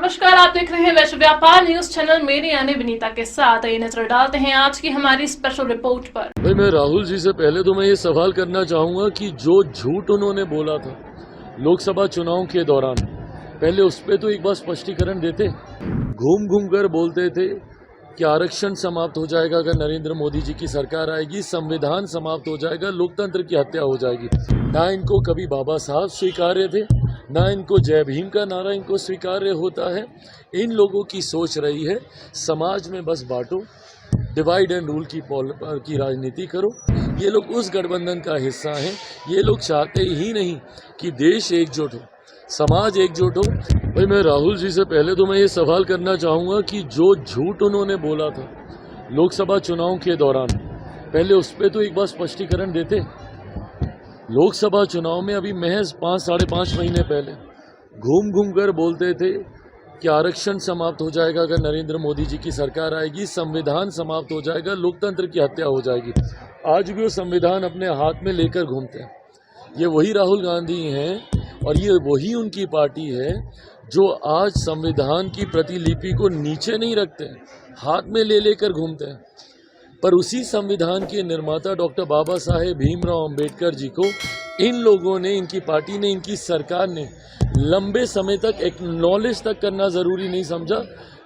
नमस्कार, आप देख रहे हैं वैश्व व्यापार न्यूज चैनल। मेरी यानी विनीता के साथ ये नजर डालते हैं आज की हमारी स्पेशल रिपोर्ट पर। भाई, मैं राहुल जी से पहले तो मैं ये सवाल करना चाहूँगा कि जो झूठ उन्होंने बोला था लोकसभा चुनाव के दौरान, पहले उस पर तो एक बार स्पष्टीकरण देते। घूम घूम कर बोलते थे कि आरक्षण समाप्त हो जाएगा अगर नरेंद्र मोदी जी की सरकार आएगी, संविधान समाप्त हो जाएगा, लोकतंत्र की हत्या हो जाएगी। ना इनको कभी बाबा साहब स्वीकार्य थे, ना इनको जय भीम का नारा इनको स्वीकार्य होता है। इन लोगों की सोच रही है समाज में बस बांटो, डिवाइड एंड रूल की राजनीति करो। ये लोग उस गठबंधन का हिस्सा हैं। ये लोग चाहते ही नहीं कि देश एकजुट हो, समाज एकजुट हो। भाई, मैं राहुल जी से पहले तो मैं ये सवाल करना चाहूँगा कि जो झूठ उन्होंने बोला था लोकसभा चुनाव के दौरान, पहले उस पर तो एक बार स्पष्टीकरण देते। लोकसभा चुनाव में अभी महज 5-5.5 महीने पहले घूम घूम कर बोलते थे कि आरक्षण समाप्त हो जाएगा अगर नरेंद्र मोदी जी की सरकार आएगी, संविधान समाप्त हो जाएगा, लोकतंत्र की हत्या हो जाएगी। आज भी वो संविधान अपने हाथ में लेकर घूमते हैं। ये वही राहुल गांधी हैं और ये वही उनकी पार्टी है जो आज संविधान की प्रतिलिपि को नीचे नहीं रखते हैं, हाथ में ले लेकर घूमते हैं। पर उसी संविधान के निर्माता डॉक्टर बाबा साहेब भीमराव अंबेडकर जी को इन लोगों ने, इनकी पार्टी ने, इनकी सरकार ने लंबे समय तक एक्नॉलेज तक करना ज़रूरी नहीं समझा।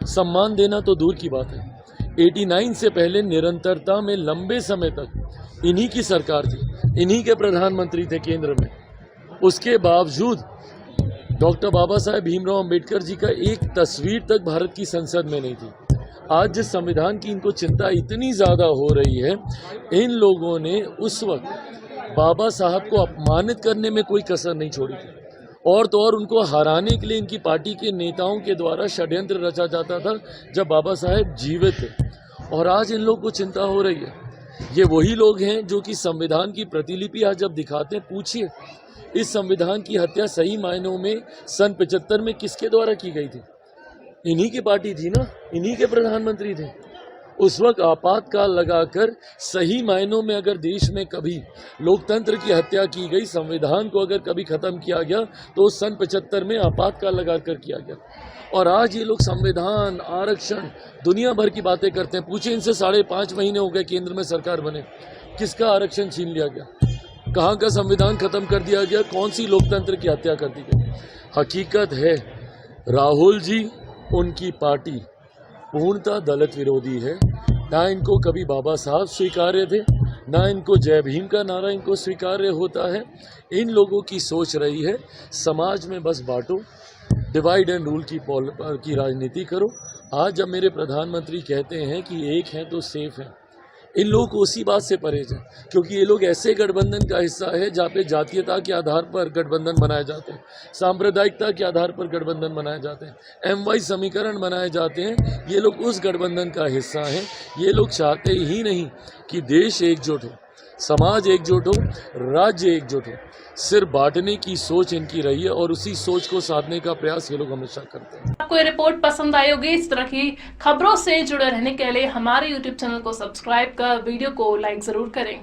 सम्मान देना तो दूर की बात है। 89 से पहले निरंतरता में लंबे समय तक इन्हीं की सरकार थी, इन्हीं के प्रधानमंत्री थे केंद्र में। उसके बावजूद डॉक्टर बाबा साहेब भीमराव अंबेडकर जी का एक तस्वीर तक भारत की संसद में नहीं थी। आज जिस संविधान की इनको चिंता इतनी ज़्यादा हो रही है, इन लोगों ने उस वक्त बाबा साहब को अपमानित करने में कोई कसर नहीं छोड़ी थी। और तो और उनको हराने के लिए इनकी पार्टी के नेताओं के द्वारा षड्यंत्र रचा जाता था जब बाबा साहेब जीवित थे। और आज इन लोगों को चिंता हो रही है। ये वही लोग हैं जो कि संविधान की प्रतिलिपि आज जब दिखाते हैं, पूछिए इस संविधान की हत्या सही मायनों में सन 75 में किसके द्वारा की गई थी? इन्हीं की पार्टी थी ना, इन्हीं के प्रधानमंत्री थे। उस वक्त आपातकाल लगाकर सही मायनों में अगर देश में कभी लोकतंत्र की हत्या की गई, संविधान को अगर कभी ख़त्म किया गया तो सन 75 में आपातकाल लगाकर किया गया। और आज ये लोग संविधान, आरक्षण, दुनिया भर की बातें करते हैं। पूछे इनसे 5.5 महीने हो गए केंद्र में सरकार बने, किसका आरक्षण छीन लिया गया? कहाँ का संविधान ख़त्म कर दिया गया? कौन सी लोकतंत्र की हत्या कर दी गई? हकीकत है राहुल जी, उनकी पार्टी पूर्णतः दलित विरोधी है। ना इनको कभी बाबा साहब स्वीकार्य थे, ना इनको जय भीम का नारा इनको स्वीकार्य होता है। इन लोगों की सोच रही है समाज में बस बांटो, डिवाइड एंड रूल की राजनीति करो। आज जब मेरे प्रधानमंत्री कहते हैं कि एक हैं तो सेफ हैं, इन लोगों को उसी बात से परहेज है, क्योंकि ये लोग ऐसे गठबंधन का हिस्सा है जहाँ पे जातीयता के आधार पर गठबंधन बनाए जाते हैं, सांप्रदायिकता के आधार पर गठबंधन बनाए जाते हैं, MY समीकरण बनाए जाते हैं। ये लोग उस गठबंधन का हिस्सा हैं। ये लोग चाहते ही नहीं कि देश एकजुट हो, समाज एकजुट हो, राज्य एकजुट हो। सिर्फ बांटने की सोच इनकी रही है और उसी सोच को साधने का प्रयास ये लोग हमेशा करते हैं। आपको ये रिपोर्ट पसंद आई होगी। इस तरह की खबरों से जुड़े रहने के लिए हमारे YouTube चैनल को सब्सक्राइब कर वीडियो को लाइक जरूर करें।